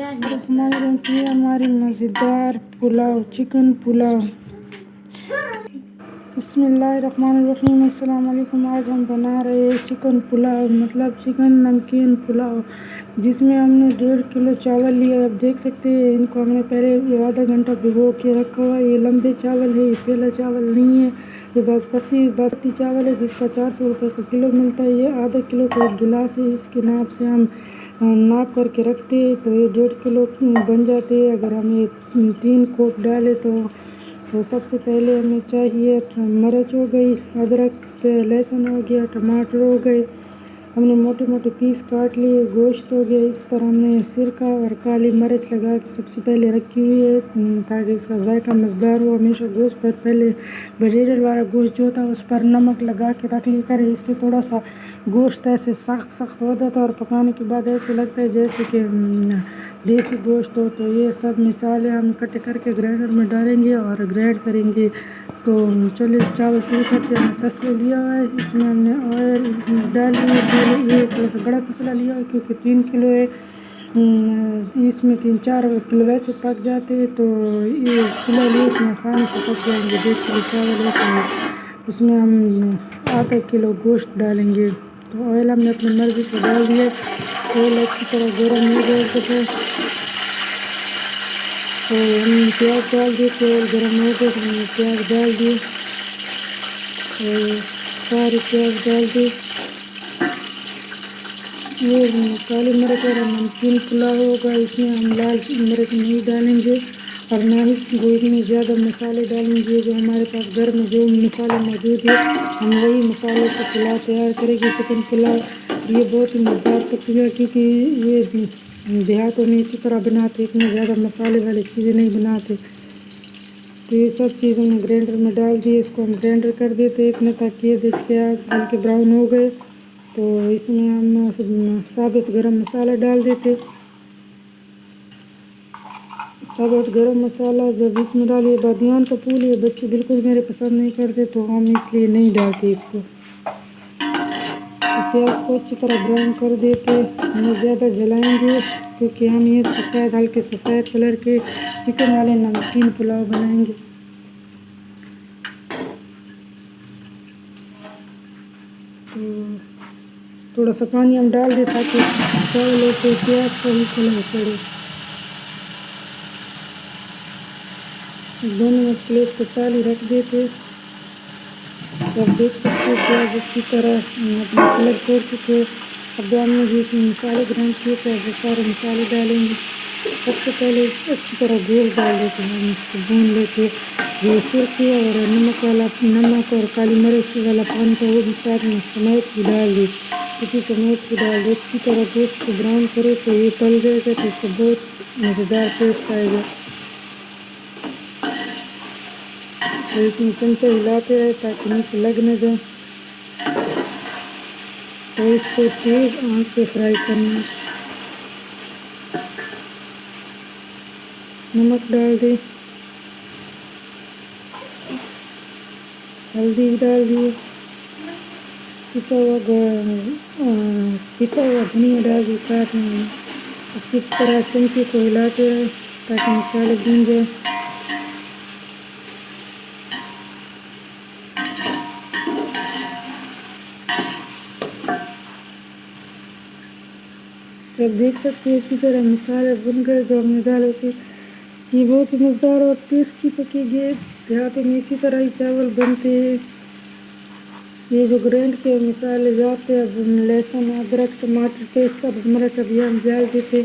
ये हमारी मज़ेदार पुलाव, चिकन पुलाव। बिस्मिल्लाहिर्रहमानिर्रहीम। अस्सलाम वालेकुम। आज हम बना रहे हैं चिकन पुलाव, मतलब चिकन नमकीन पुलाव, जिसमें हमने 1.5 किलो चावल लिया है। आप देख सकते हैं, इनको हमने पहले आधा घंटा भिगो के रखा हुआ है। ये लंबे चावल है, ये सेला चावल नहीं है, ये बासमती चावल है, जिसका 400 रुपये का किलो मिलता है। ये आधा किलो का एक गिलास है, इसके नाप से हम नाप करके रखते हैं तो ये 1.5 किलो बन जाते हैं। अगर हम ये 3 कोप डालें तो सबसे पहले हमें चाहिए मिर्च हो गई, अदरक लहसुन हो गया, टमाटर हो गए, हमने मोटे मोटे पीस काट लिए, गोश्त हो गया। इस पर हमने सिरका और काली मिर्च लगा के सबसे पहले रखी हुई है, ताकि इसका जायका मज़ेदार हो। हमेशा गोश्त पर पहले बरेडल वाला गोश्त जो होता है उस पर नमक लगा के रख लिया करें, इससे थोड़ा सा गोश्त ऐसे सख्त सख्त हो जाता है और पकाने के बाद ऐसे लगता है जैसे कि देसी गोश्त हो। तो ये सब मसाले हम इकट्ठे करके ग्राइंडर में डालेंगे और ग्राइंड करेंगे। तो चलिए चावल शुरू करते हैं। तसला लिया हुआ है, इसमें हमने ऑयल डाल दिया। पहले ये थोड़ा सा बड़ा तसला लिया है क्योंकि 3 किलो है, इसमें 3-4 किलो वैसे पक जाते हैं, तो ये किलो लिए इसमें आसानी से पक जाएंगे। 1.5 किलो चावल है तो उसमें हम आधा किलो गोश्त डालेंगे। तो ऑयल हमने अपनी मर्ज़ी से डाल दिया। ऑयल अच्छी तरह गर्म हो जाए तो हम प्याज डाल दिए। तेल गर्म हो गया तो हमने प्याज डाल दिए, और सारे प्याज डाल दिए। ये काली मिर्च और नमकीन पुलाव होगा, इसमें हम लाल मिर्च नहीं डालेंगे और ना ही कोई में ज़्यादा मसाले डालेंगे। जो हमारे पास घर में जो मसाले मौजूद है हम वही मसाले से पुलाव तैयार करेंगे, चिकन पुलाव। ये बहुत ही मज़ेदार पकएगा, क्योंकि ये देहातों में इसी तरह बनाते, इतने ज़्यादा मसाले वाली चीज़ें नहीं बनाते। तो ये सब चीज़ हमने ग्राइंडर में डाल दिए, इसको हम ग्राइंडर कर देते इतने तक। ये देखिए प्याज हल्के ब्राउन हो गए, तो इसमें हम साबुत गरम मसाला डाल देते। साबुत गरम मसाला जब इसमें डालिए, बादियान का फूल ये बच्चे बिल्कुल मेरे पसंद नहीं करते, तो हम इसलिए नहीं डालते इसको। प्याज को अच्छी तरह ब्राउन कर देते, न ज़्यादा जलाएंगे, क्योंकि हम ये सफ़ेद हल्के सफ़ेद कलर के चिकन वाले नमकीन पुलाव बनाएंगे। तो थोड़ा सा पानी हम डाल दें ताकि चावल के प्याज को ही कलर चढ़े। दोनों में प्लेट को ताली रख देते। आप देख सकते हो प्याज अच्छी तरह अपना कलर छोड़ चुके। अब हमने जो इसमें मसाले ग्राइंड किए थे वो सारे मसाले डालेंगे। सबसे पहले अच्छी तरह गोश्त डाल देते हैं, हम इसको भून लेते। जो सिरके और नमक और काली मिर्च वाला पानी था वो भी साथ में समेत के डाल दे, इसी समेत के डाल दे। अच्छी तरह गोश्त को ब्राउन करे तो ये तल जाएगा, तो इसको बहुत मज़ेदार टेस्ट आएगा। तो इसमें चमचा हिलाते रहे ताकि नीचे लग न जाए। तो इसको तेज़ आंच पे फ्राई करना। नमक डाल दे, हल्दी भी डाल दिए, पिसा हुआ धनिया डाल दी साथ में। अच्छी तरह चमचे को हिलाते रहे ताकि मसाले भून जाए। आप देख सकते हैं अच्छी तरह मसाले भुन गए जो हमने डाले थे। ये बहुत ही मज़ेदार और टेस्टी पकेंगे। देहातों में इसी तरह ही चावल बनते हैं। ये जो ग्राइंड के मसाले जाते हैं, अब लहसुन अदरक टमाटर पेस्ट सब्ज़ मिर्च अभी हम डाल देते।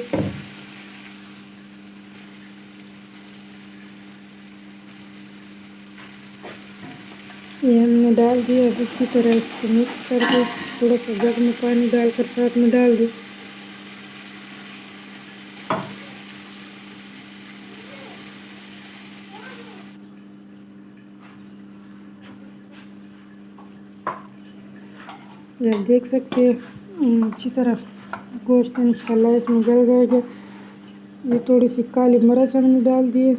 ये हमने डाल दिया। अब अच्छी तरह इसको मिक्स करके थोड़ा सा जग में पानी डालकर साथ में डाल दी। ये आप देख सकते हैं अच्छी तरह गोश्त इंशाल्लाह इसमें गल जाएगा। ये थोड़ी सी काली मिर्च हमने डाल दिए।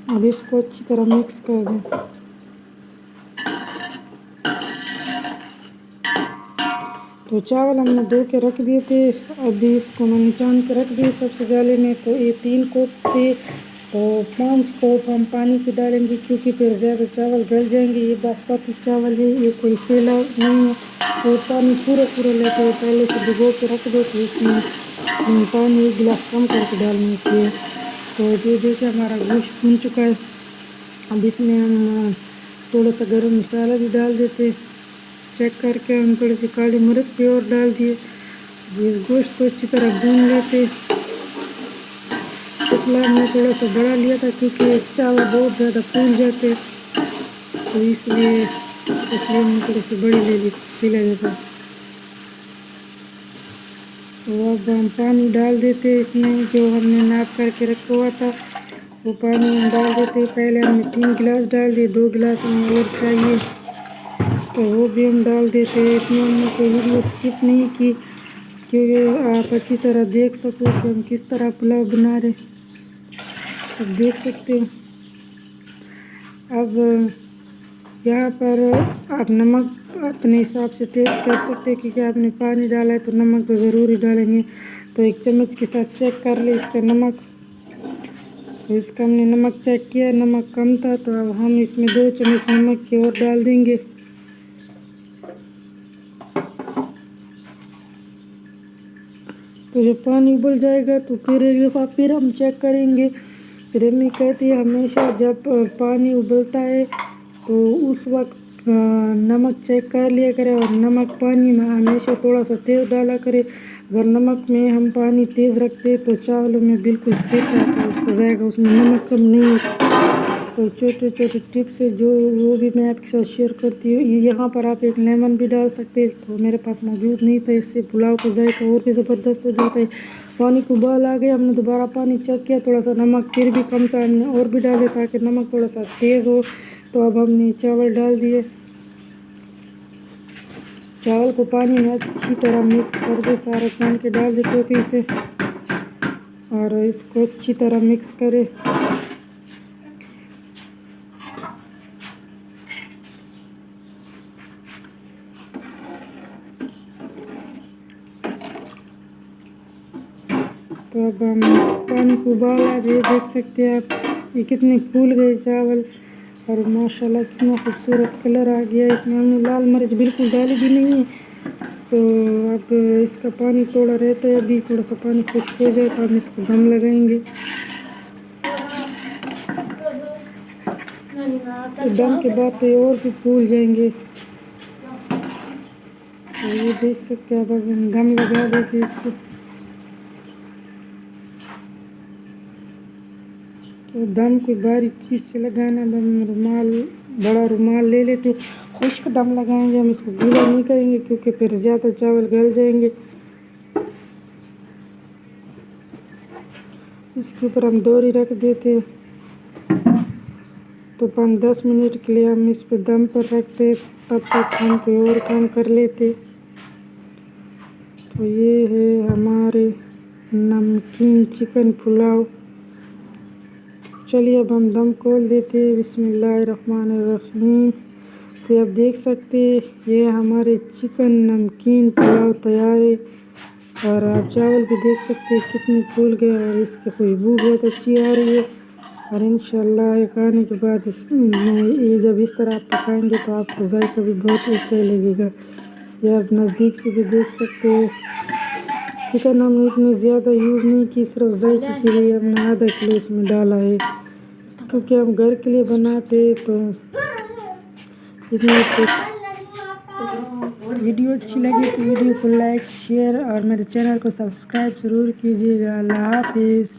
अब इसको अच्छी तरह मिक्स कर दें। तो चावल हमने धो के रख दिए थे, अभी इसको मैंने छान के रख दिए सबसे पहले में। तो ये 3 कोप थे, तो 5 कोप हम पानी के डालेंगे क्योंकि फिर ज़्यादा चावल गल जाएंगे। ये बासमती चावल है, ये कोई सेला नहीं है, तो पानी पूरा लेते हैं। पहले से भिगो के रख दो, तो इसमें पानी 1 गिलास कम करके डालनी चाहिए। तो ये देखिए हमारा गोश्त भून चुका है। अब इसमें हम थोड़ा सा गरम मसाला भी डाल देते, चेक करके हम थोड़ी सी काली मिर्च भी और डाल दिए। गोश्त को अच्छी तरह भून लेते। पिछला हमने थोड़ा सा बड़ा लिया था क्योंकि चावल बहुत ज़्यादा फूल जाते, तो इसलिए हमने थोड़ी सी बड़ी ले लेता। तो अब हम पानी डाल देते इसमें, जो हमने नाप करके रखा हुआ था वो पानी हम डाल देते। पहले हमने 3 गिलास डाल दिए, 2 गिलास हमें और चाहिए, तो वो भी हम डाल देते हैं। इसमें हमने कोई वीडियो स्किप नहीं की क्योंकि आप अच्छी तरह देख सको कि हम किस तरह पुलाव बना रहे, अब देख सकते हो। अब यहाँ पर आप नमक अपने हिसाब से टेस्ट कर सकते हैं, क्योंकि आपने पानी डाला है तो नमक तो ज़रूर ही डालेंगे। तो 1 चम्मच के साथ चेक कर ले इसका नमक। तो इसका हमने नमक चेक किया, नमक कम था, तो अब हम इसमें 2 चम्मच नमक की और डाल देंगे। तो जब पानी उबल जाएगा तो फिर एक दफ़ा फिर हम चेक करेंगे। फिर मम्मी कहती है हमेशा जब पानी उबलता है तो उस वक्त नमक चेक कर लिया करें, और नमक पानी में हमेशा थोड़ा सा तेज़ डाला करें। अगर नमक में हम पानी तेज़ रखते तो चावलों में बिल्कुल फिट आता है उसका जाएगा, उसमें नमक कम नहीं होता। तो छोटे टिप्स है जो वो भी मैं आपके साथ शेयर करती हूँ। यहाँ पर आप एक लेमन भी डाल सकते हैं, तो मेरे पास मौजूद नहीं था, इससे पुलाव का जायका और भी ज़बरदस्त हो जाता है। पानी को उबाल आ गया, हमने दोबारा पानी चेक किया, थोड़ा सा नमक फिर भी कम था, हमने और भी डाले ताकि नमक थोड़ा सा तेज़ हो। तो अब हमने चावल डाल दिए, चावल को पानी में अच्छी तरह मिक्स कर दे, सारा छान के डाल दे टोकरी से और इसको अच्छी तरह मिक्स करें। तो अब हम पानी को उबाल आ गए, देख सकते हैं आप ये कितने फूल गए चावल, और माशाल्लाह कितना खूबसूरत कलर आ गया। इसमें हमने लाल मिर्च बिल्कुल डाली भी नहीं है। तो अब इसका पानी थोड़ा रहता है, अभी थोड़ा सा पानी खुश्क हो जाए तो हम इसको दम लगाएंगे। तो दम के बाद तो ये और भी फूल जाएंगे। तो ये देख सकते हैं, अब हम दम लगा देते हैं इसको। तो दम कोई बारीक चीज़ से लगाना, हम बड़ा रुमाल ले लेते, खुश्क दम लगाएंगे हम, इसको गीला नहीं करेंगे क्योंकि फिर ज़्यादा चावल गल जाएंगे। इसके ऊपर हम दोरी रख देते, तो 5-10 मिनट के लिए हम इस पर दम पर रखते, तब तक हम कोई और काम कर लेते। तो ये है हमारे नमकीन चिकन पुलाव। चलिए अब हम दम खोल देते हैं, बिस्मिल्लाहिर्रहमानिर्रहीम। तो आप देख सकते हैं ये हमारे चिकन नमकीन पुलाव तैयार है, और आप चावल भी देख सकते हैं कितने फूल गए, और इसकी खुशबू बहुत अच्छी आ रही है। और इंशाल्लाह ये खाने के बाद ये जब इस तरह आप पकाएंगे तो आपको जायका भी बहुत अच्छा लगेगा। ये आप नज़दीक से भी देख सकते हैं। चिकन हमने इतनी ज़्यादा यूज़ नहीं की, सिर्फ जायके के लिए हमने आधा किलो इसमें डाला है, क्योंकि हम घर के लिए बनाते तो इतनी। वीडियो अच्छी लगी तो वीडियो को लाइक शेयर और मेरे चैनल को सब्सक्राइब ज़रूर कीजिएगा। अल्लाह हाफिज़।